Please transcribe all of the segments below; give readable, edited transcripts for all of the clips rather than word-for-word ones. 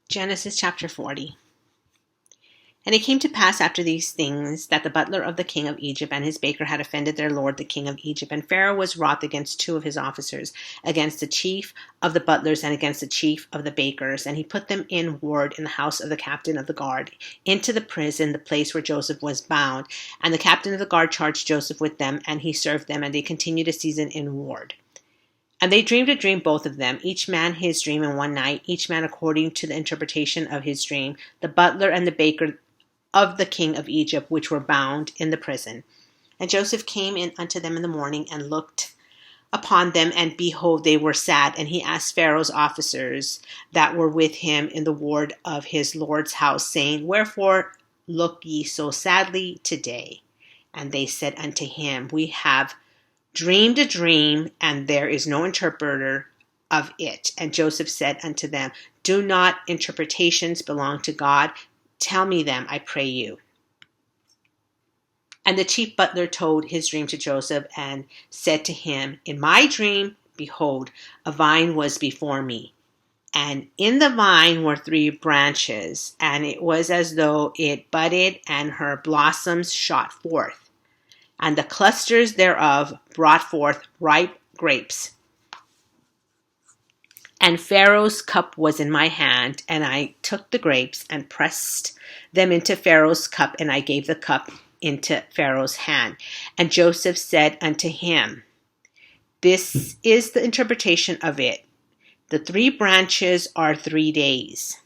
Genesis chapter 40. And it came to pass after these things that the butler of the king of Egypt and his baker had offended their lord the king of Egypt. And Pharaoh was wroth against two of his officers, against the chief of the butlers and against the chief of the bakers. And he put them in ward in the house of the captain of the guard, into the prison, the place where Joseph was bound. And the captain of the guard charged Joseph with them, and he served them, and they continued a season in ward. And they dreamed a dream, both of them, each man his dream in one night, each man according to the interpretation of his dream, the butler and the baker of the king of Egypt, which were bound in the prison. And Joseph came in unto them in the morning, and looked upon them, and behold, they were sad. And he asked Pharaoh's officers that were with him in the ward of his lord's house, saying, Wherefore look ye so sadly today? And they said unto him, We have dreamed a dream, and there is no interpreter of it. And Joseph said unto them, Do not interpretations belong to God? Tell me them, I pray you. And the chief butler told his dream to Joseph, and said to him, In my dream, behold, a vine was before me, and in the vine were 3 branches, and it was as though it budded, and her blossoms shot forth, and the clusters thereof brought forth ripe grapes. And Pharaoh's cup was in my hand, and I took the grapes and pressed them into Pharaoh's cup, and I gave the cup into Pharaoh's hand. And Joseph said unto him, This is the interpretation of it. The 3 branches are 3 days.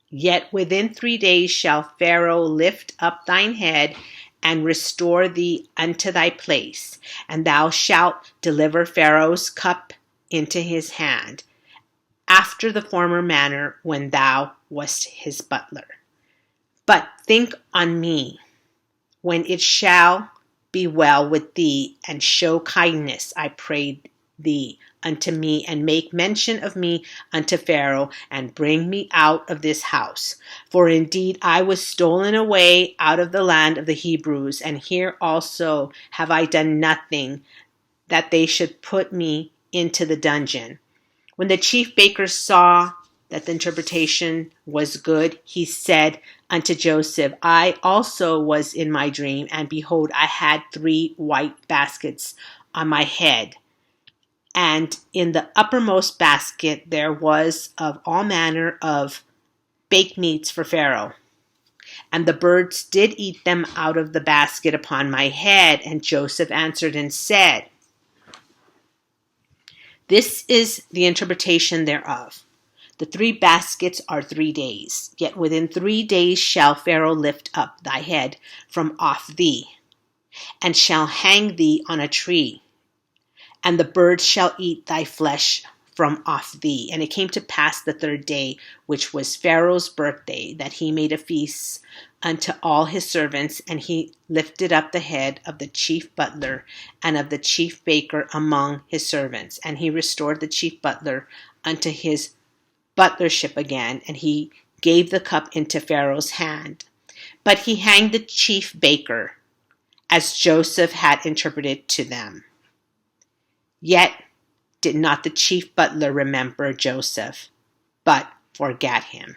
Yet within 3 days shall Pharaoh lift up thine head, and restore thee unto thy place, and thou shalt deliver Pharaoh's cup into his hand, after the former manner when thou wast his butler. But think on me, when it shall be well with thee, and show kindness, I pray thee, unto me, and make mention of me unto Pharaoh, and bring me out of this house. For indeed I was stolen away out of the land of the Hebrews, and here also have I done nothing that they should put me into the dungeon. When the chief baker saw that the interpretation was good, he said unto Joseph, I also was in my dream, and behold, I had 3 white baskets on my head. And in the uppermost basket there was of all manner of baked meats for Pharaoh. And the birds did eat them out of the basket upon my head. And Joseph answered and said, This is the interpretation thereof. The 3 baskets are 3 days. Yet within 3 days shall Pharaoh lift up thy head from off thee, and shall hang thee on a tree, and the birds shall eat thy flesh from off thee. And it came to pass the 3rd day, which was Pharaoh's birthday, that he made a feast unto all his servants, and he lifted up the head of the chief butler and of the chief baker among his servants. And he restored the chief butler unto his butlership again, and he gave the cup into Pharaoh's hand. But he hanged the chief baker, as Joseph had interpreted to them. Yet did not the chief butler remember Joseph, but forgat him.